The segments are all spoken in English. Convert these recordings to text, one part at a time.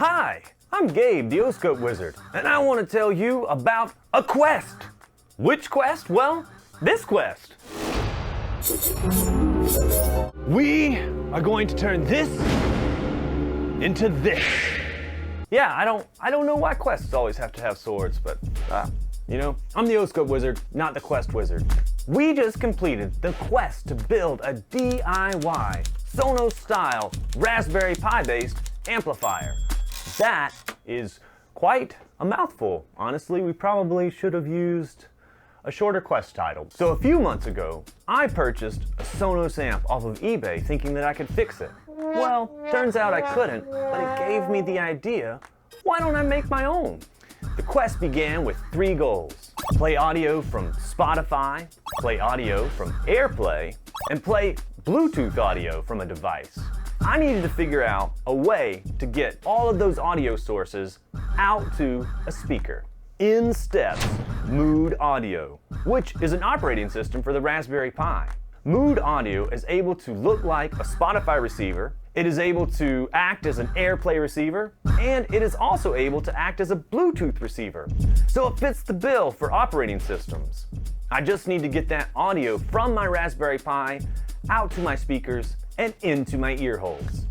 Hi, I'm Gabe, the O-Scope Wizard, and I want to tell you about a quest. Which quest? Well, this quest. We are going to turn this into this. Yeah, I don't know why quests always have to have swords, but you know, I'm the O-Scope Wizard, not the Quest Wizard. We just completed the quest to build a DIY Sonos-Style Raspberry Pi based amplifier. That is quite a mouthful. Honestly, we probably should have used a shorter quest title. So a few months ago, I purchased a Sonos amp off of eBay thinking that I could fix it. Well, turns out I couldn't, but it gave me the idea, why don't I make my own? The quest began with 3 goals: play audio from Spotify, play audio from airplay, and play Bluetooth audio from a device. I needed to figure out a way to get all of those audio sources out to a speaker. In steps Mood Audio, which is an operating system for the Raspberry Pi. Mood Audio is able to look like a Spotify receiver, it is able to act as an AirPlay receiver, and it is also able to act as a Bluetooth receiver. So it fits the bill for operating systems. I just need to get that audio from my Raspberry Pi out to my speakers and into my ear holes.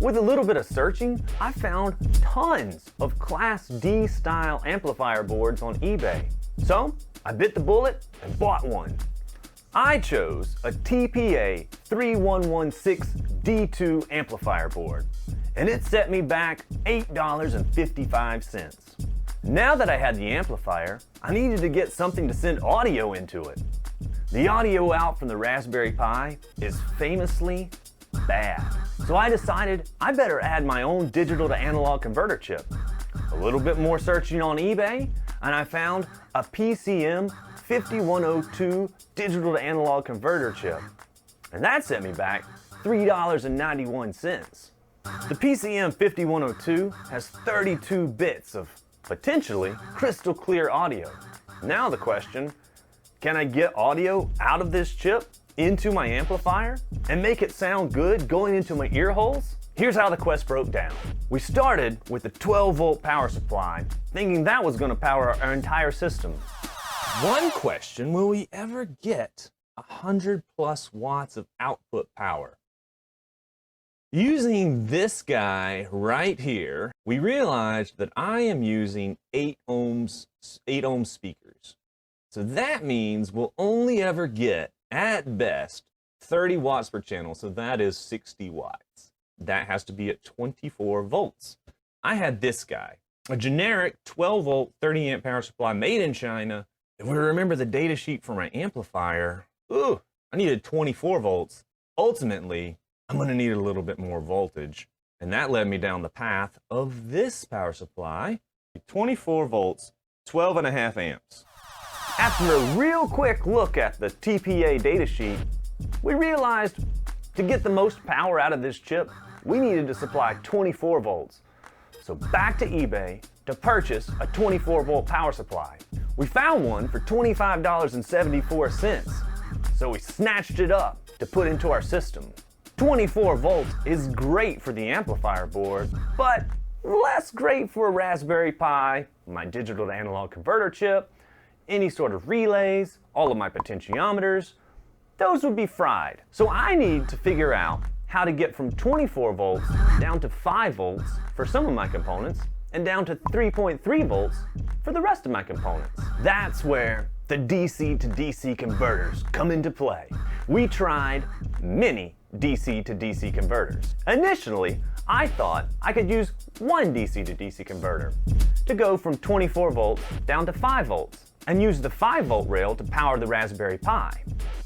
With a little bit of searching, I found tons of Class D style amplifier boards on eBay. So I bit the bullet and bought one. I chose a TPA 3116 D2 amplifier board, and it set me back $8.55. Now that I had the amplifier, I needed to get something to send audio into it. The audio out from the Raspberry Pi is famously bad. So I decided I better add my own digital to analog converter chip. A little bit more searching on eBay, and I found a PCM 5102 digital to analog converter chip. And that set me back $3.91. The PCM 5102 has 32 bits of potentially crystal clear audio. Now the question, can I get audio out of this chip into my amplifier and make it sound good going into my ear holes? Here's how the quest broke down. We started with a 12-volt power supply, thinking that was going to power our entire system. One question, will we ever get 100+ watts of output power? Using this guy right here, we realized that I am using 8 ohm speakers. So that means we'll only ever get, at best, 30 watts per channel, so that is 60 watts. That has to be at 24 volts. I had this guy, a generic 12-volt, 30-amp power supply made in China. If we remember the data sheet for my amplifier, I needed 24 volts. Ultimately, I'm going to need a little bit more voltage, and that led me down the path of this power supply, 24 volts, 12.5 amps. After a real quick look at the TPA datasheet, we realized to get the most power out of this chip, we needed to supply 24 volts. So back to eBay to purchase a 24-volt power supply. We found one for $25.74, so we snatched it up to put into our system. 24 volts is great for the amplifier board, but less great for a Raspberry Pi, my digital to analog converter chip, any sort of relays, all of my potentiometers, those would be fried. So I need to figure out how to get from 24 volts down to 5 volts for some of my components and down to 3.3 volts for the rest of my components. That's where the DC to DC converters come into play. We tried many DC to DC converters. Initially, I thought I could use one DC to DC converter to go from 24 volts down to 5 volts and use the 5-volt rail to power the Raspberry Pi.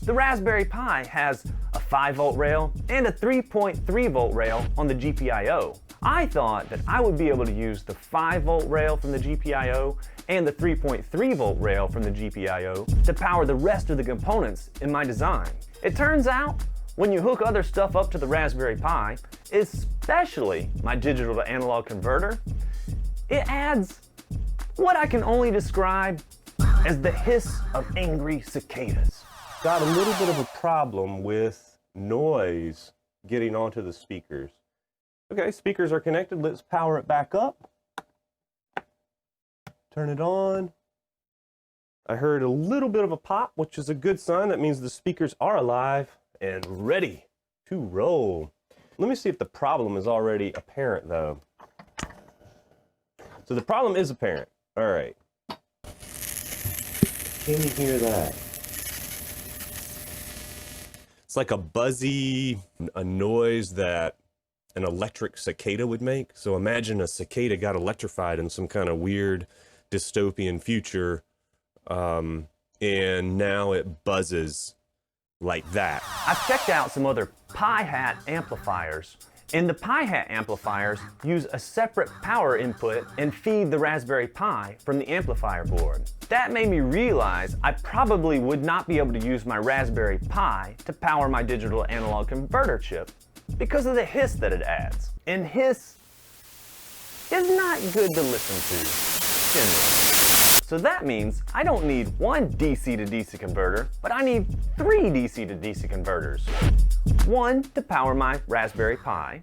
The Raspberry Pi has a 5-volt rail and a 3.3-volt rail on the GPIO. I thought that I would be able to use the 5-volt rail from the GPIO and the 3.3-volt rail from the GPIO to power the rest of the components in my design. It turns out, when you hook other stuff up to the Raspberry Pi, especially my digital to analog converter, it adds what I can only describe as the hiss of angry cicadas. Got a little bit of a problem with noise getting onto the speakers. Okay, speakers are connected. Let's power it back up. Turn it on. I heard a little bit of a pop, which is a good sign. That means the speakers are alive and ready to roll. Let me see if the problem is already apparent, though. So the problem is apparent. All right. Can you hear that? It's like a buzzy, a noise that an electric cicada would make. So imagine a cicada got electrified in some kind of weird dystopian future, and now it buzzes like that. I've checked out some other Pi Hat amplifiers, and the Pi Hat amplifiers use a separate power input and feed the Raspberry Pi from the amplifier board. That made me realize I probably would not be able to use my Raspberry Pi to power my digital analog converter chip because of the hiss that it adds. And hiss is not good to listen to, generally. So that means I don't need one DC to DC converter, but I need 3 DC to DC converters. One to power my Raspberry Pi,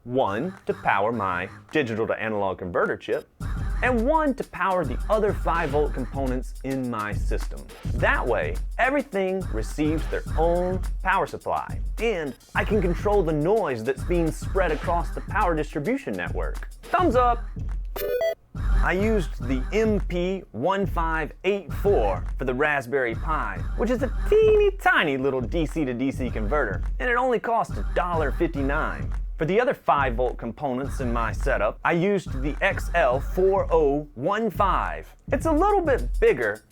one to power my digital to analog converter chip, and one to power the other 5-volt components in my system. That way, everything receives their own power supply, and I can control the noise that's being spread across the power distribution network. Thumbs up! I used the MP1584 for the Raspberry Pi, which is a teeny tiny little DC to DC converter, and it only cost $1.59. For the other 5-volt components in my setup, I used the XL4015. It's a little bit bigger,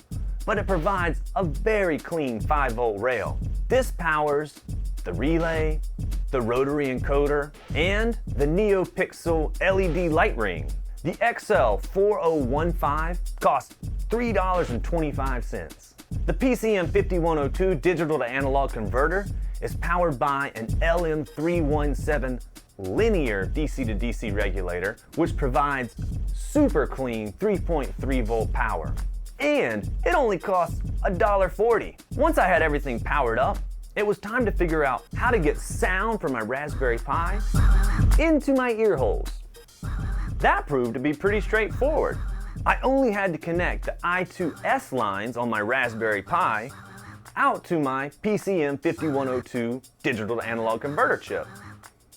but it provides a very clean 5-volt rail. This powers the relay, the rotary encoder, and the NeoPixel LED light ring. The XL4015 costs $3.25. The PCM5102 digital to analog converter is powered by an LM317 linear DC to DC regulator, which provides super clean 3.3 volt power. And it only costs $1.40. Once I had everything powered up, it was time to figure out how to get sound from my Raspberry Pi into my ear holes. That proved to be pretty straightforward. I only had to connect the I2S lines on my Raspberry Pi out to my PCM5102 digital to analog converter chip.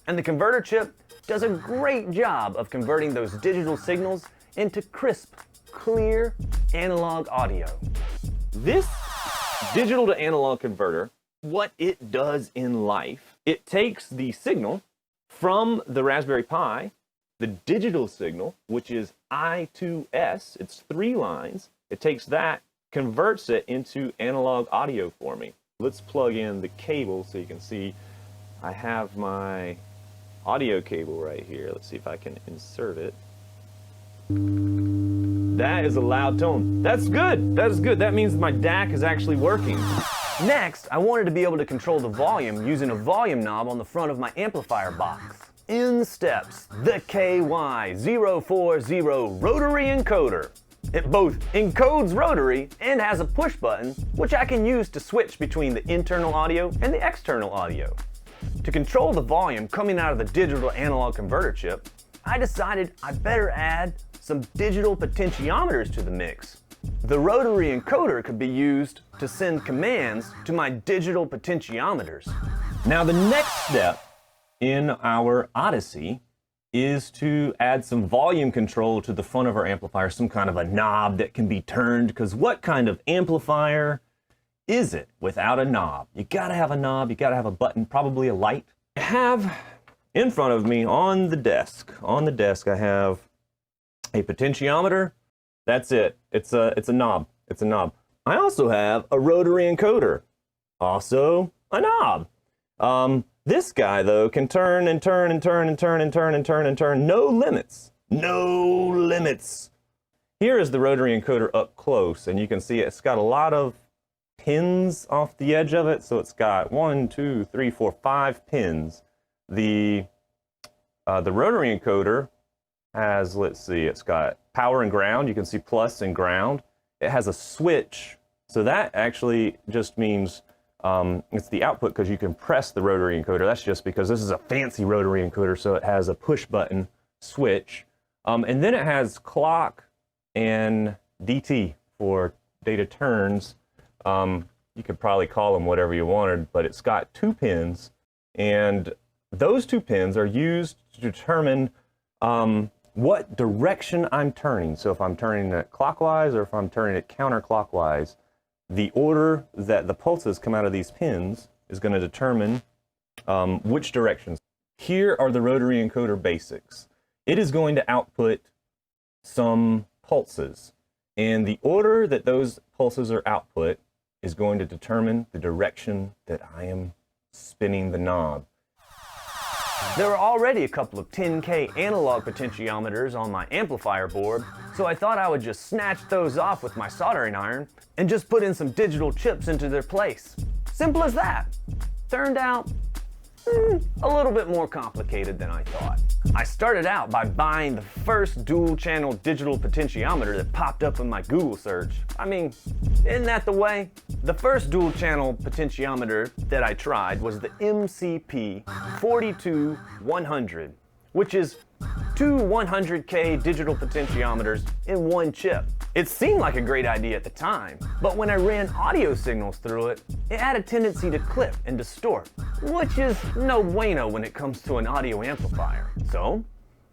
And the converter chip does a great job of converting those digital signals into crisp, clear analog audio. This digital to analog converter, what it does in life, it takes the signal from the Raspberry Pi, the digital signal, which is I2S, it's 3 lines. It takes that, converts it into analog audio for me. Let's plug in the cable so you can see I have my audio cable right here. Let's see if I can insert it. That is a loud tone. That's good. That is good. That means my DAC is actually working. Next, I wanted to be able to control the volume using a volume knob on the front of my amplifier box. In steps the KY040 Rotary Encoder. It both encodes rotary and has a push button, which I can use to switch between the internal audio and the external audio. To control the volume coming out of the digital analog converter chip, I decided I better add some digital potentiometers to the mix. The rotary encoder could be used to send commands to my digital potentiometers. Now the next step in our Odyssey is to add some volume control to the front of our amplifier, some kind of a knob that can be turned, because what kind of amplifier is it without a knob? You gotta have a knob, you gotta have a button, probably a light. I have in front of me on the desk I have a potentiometer. That's it. It's a knob. It's a knob. I also have a rotary encoder. Also a knob. This guy, though, can turn and turn and turn and turn and turn and turn and turn. No limits. No limits. Here is the rotary encoder up close, and you can see it's got a lot of pins off the edge of it. So it's got 1, 2, 3, 4, 5 pins. The rotary encoder has, let's see, it's got power and ground. You can see plus and ground. It has a switch. So that actually just means It's the output because you can press the rotary encoder. That's just because this is a fancy rotary encoder, so it has a push button switch. And then it has clock and DT for data turns. You could probably call them whatever you wanted, but it's got 2 pins, and those 2 pins are used to determine what direction I'm turning. So if I'm turning it clockwise or if I'm turning it counterclockwise, the order that the pulses come out of these pins is going to determine which directions. Here are the rotary encoder basics. It is going to output some pulses, and the order that those pulses are output is going to determine the direction that I am spinning the knob. There are already a couple of 10K analog potentiometers on my amplifier board, so I thought I would just snatch those off with my soldering iron and just put in some digital chips into their place. Simple as that. Turned out a little bit more complicated than I thought. I started out by buying the first dual channel digital potentiometer that popped up in my Google search. I mean, isn't that the way? The first dual channel potentiometer that I tried was the MCP 42100, which is 2 100K digital potentiometers in one chip. It seemed like a great idea at the time, but when I ran audio signals through it, it had a tendency to clip and distort, which is no bueno when it comes to an audio amplifier. So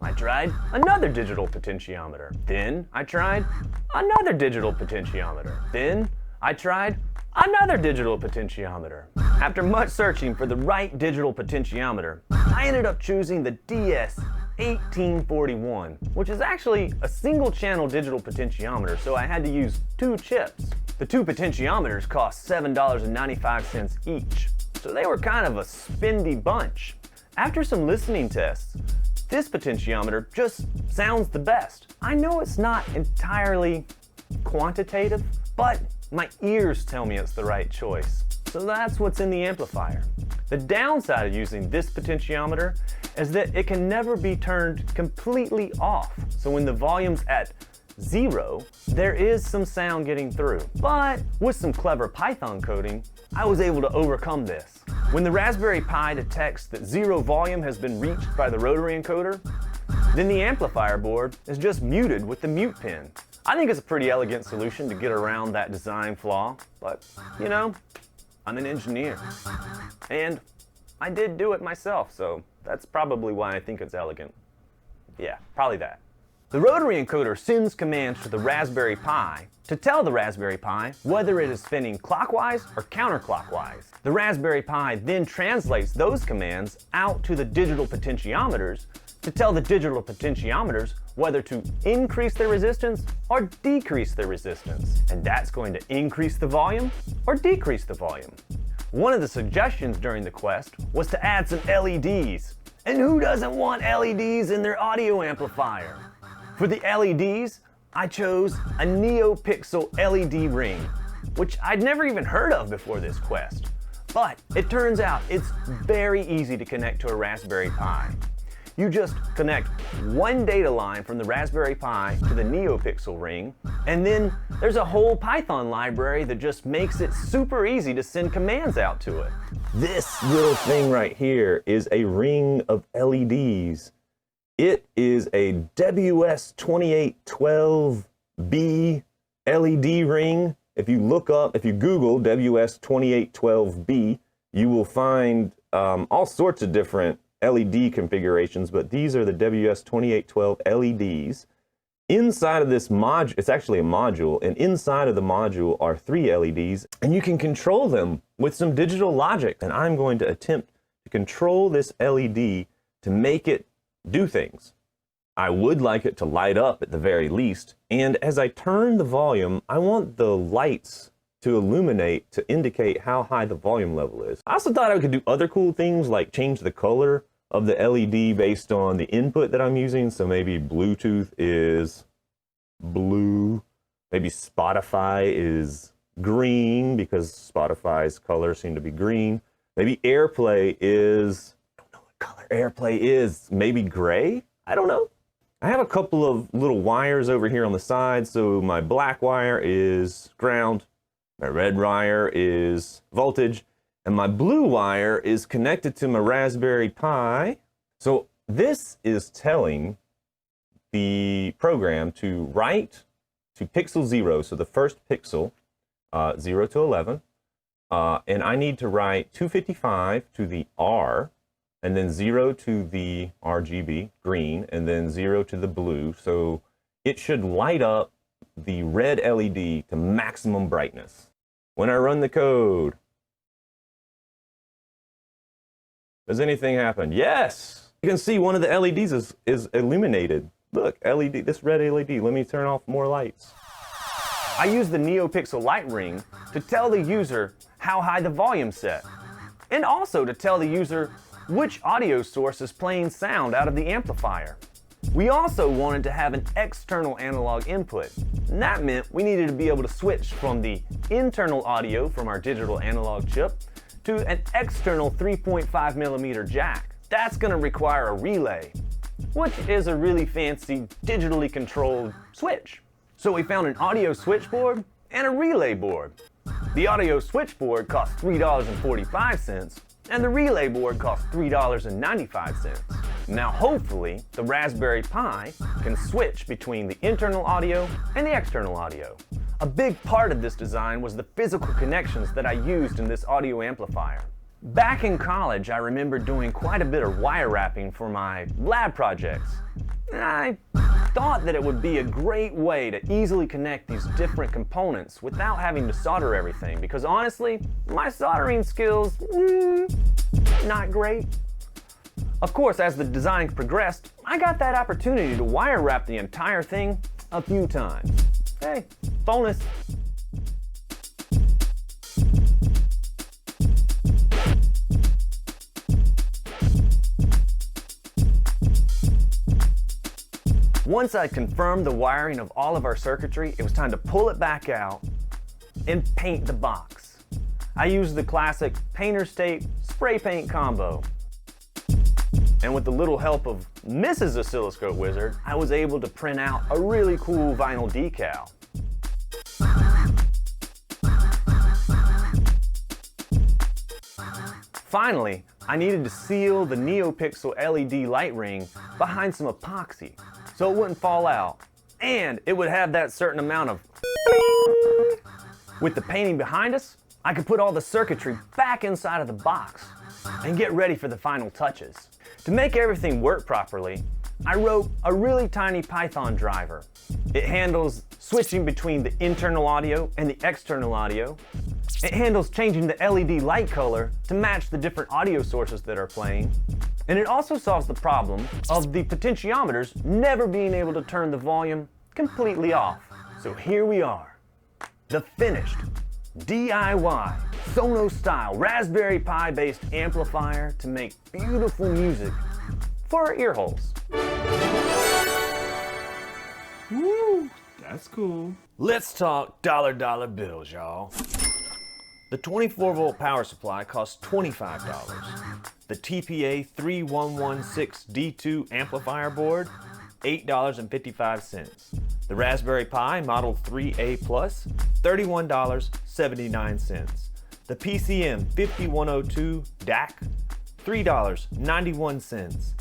I tried another digital potentiometer. Then I tried another digital potentiometer. Then I tried another digital potentiometer. After much searching for the right digital potentiometer, I ended up choosing the DS1841, which is actually a single channel digital potentiometer, so I had to use 2 chips. The 2 potentiometers cost $7.95 each, so they were kind of a spendy bunch. After some listening tests, this potentiometer just sounds the best. I know it's not entirely quantitative, but my ears tell me it's the right choice. So that's what's in the amplifier. The downside of using this potentiometer is that it can never be turned completely off. So when the volume's at 0, there is some sound getting through. But with some clever Python coding, I was able to overcome this. When the Raspberry Pi detects that 0 volume has been reached by the rotary encoder, then the amplifier board is just muted with the mute pin. I think it's a pretty elegant solution to get around that design flaw, but you know, I'm an engineer. And I did do it myself, so that's probably why I think it's elegant. Yeah, probably that. The rotary encoder sends commands to the Raspberry Pi to tell the Raspberry Pi whether it is spinning clockwise or counterclockwise. The Raspberry Pi then translates those commands out to the digital potentiometers to tell the digital potentiometers whether to increase their resistance or decrease their resistance. And that's going to increase the volume or decrease the volume. One of the suggestions during the quest was to add some LEDs. And who doesn't want LEDs in their audio amplifier? For the LEDs, I chose a NeoPixel LED ring, which I'd never even heard of before this quest. But it turns out it's very easy to connect to a Raspberry Pi. You just connect one data line from the Raspberry Pi to the NeoPixel ring, and then there's a whole Python library that just makes it super easy to send commands out to it. This little thing right here is a ring of LEDs. It is a WS2812B LED ring. If you Google WS2812B, you will find all sorts of different LED configurations, but these are the WS2812 LEDs. Inside of this module, it's actually a module, and inside of the module are 3 LEDs, and you can control them with some digital logic. And I'm going to attempt to control this LED to make it do things. I would like it to light up at the very least, and as I turn the volume, I want the lights to illuminate to indicate how high the volume level is. I also thought I could do other cool things like change the color of the LED based on the input that I'm using. So maybe Bluetooth is blue, maybe Spotify is green because Spotify's colors seem to be green. Maybe AirPlay is, I don't know what color AirPlay is, maybe gray? I don't know. I have a couple of little wires over here on the side. So my black wire is ground, my red wire is voltage, And my blue wire is connected to my Raspberry Pi. So this is telling the program to write to pixel 0, so the first pixel, 0 to 11. And I need to write 255 to the R, and then 0 to the RGB, green, and then 0 to the blue. So it should light up the red LED to maximum brightness. When I run the code, does anything happen? Yes! You can see one of the LEDs is illuminated. Look, LED, this red LED. Let me turn off more lights. I use the NeoPixel light ring to tell the user how high the volume's set, and also to tell the user which audio source is playing sound out of the amplifier. We also wanted to have an external analog input, and that meant we needed to be able to switch from the internal audio from our digital analog chip to an external 3.5mm jack. That's going to require a relay, which is a really fancy digitally controlled switch. So we found an audio switchboard and a relay board. The audio switchboard cost $3.45, and the relay board cost $3.95. Now hopefully the Raspberry Pi can switch between the internal audio and the external audio. A big part of this design was the physical connections that I used in this audio amplifier. Back in college, I remember doing quite a bit of wire wrapping for my lab projects. And I thought that it would be a great way to easily connect these different components without having to solder everything, because honestly, my soldering skills, not great. Of course, as the design progressed, I got that opportunity to wire wrap the entire thing a few times. Hey, bonus. Once I confirmed the wiring of all of our circuitry, it was time to pull it back out and paint the box. I used the classic painter's tape spray paint combo. And with the little help of Mrs. Oscilloscope Wizard, I was able to print out a really cool vinyl decal. Finally, I needed to seal the NeoPixel LED light ring behind some epoxy so it wouldn't fall out, and it would have that certain amount of With the painting behind us, I could put all the circuitry back inside of the box and get ready for the final touches. To make everything work properly, I wrote a really tiny Python driver. It handles switching between the internal audio and the external audio. It handles changing the LED light color to match the different audio sources that are playing. And it also solves the problem of the potentiometers never being able to turn the volume completely off. So here we are, the finished DIY Sonos-Style Raspberry Pi based amplifier to make beautiful music for our ear holes. Woo, that's cool. Let's talk dollar bills, y'all. The 24-volt power supply costs $25. The TPA 3116D2 amplifier board, $8.55. The Raspberry Pi Model 3A Plus, $31.79. The PCM 5102 DAC, $3.91.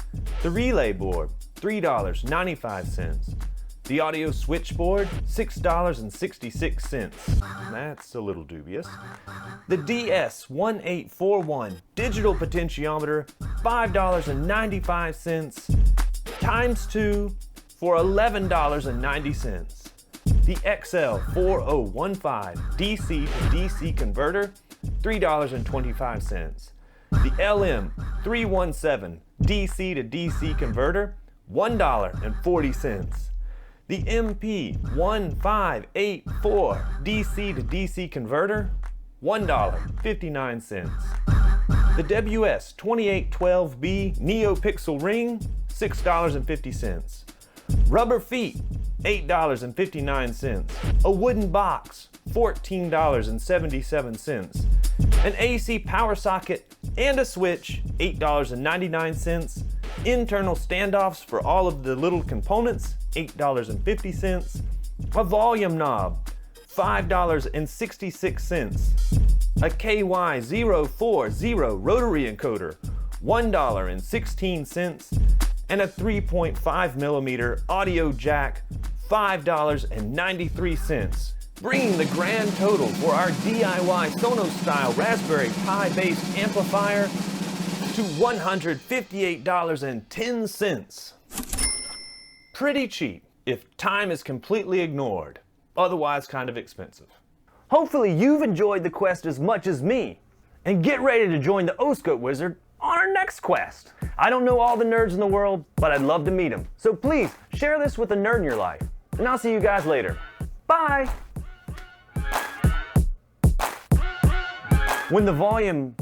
The relay board, $3.95. The audio switchboard, $6.66. That's a little dubious. The DS1841 digital potentiometer, $5.95 times 2 for $11.90. The XL4015 DC to DC converter, $3.25. The LM317 DC to DC converter, $1.40. The MP1584 DC to DC converter, $1.59. The WS2812B NeoPixel ring, $6.50. Rubber feet, $8.59. A wooden box, $14.77. An AC power socket and a switch, $8.99. Internal standoffs for all of the little components, $8.50. A volume knob, $5.66. a KY040 rotary encoder, $1.16, and a 3.5 millimeter audio jack, $5.93, bringing the grand total for our DIY Sonos-Style Raspberry Pi based amplifier to $158.10. Pretty cheap if time is completely ignored, otherwise kind of expensive. Hopefully you've enjoyed the quest as much as me, and get ready to join the Oscope Wizard on our next quest. I don't know all the nerds in the world, but I'd love to meet them. So please share this with a nerd in your life, and I'll see you guys later. Bye! When the volume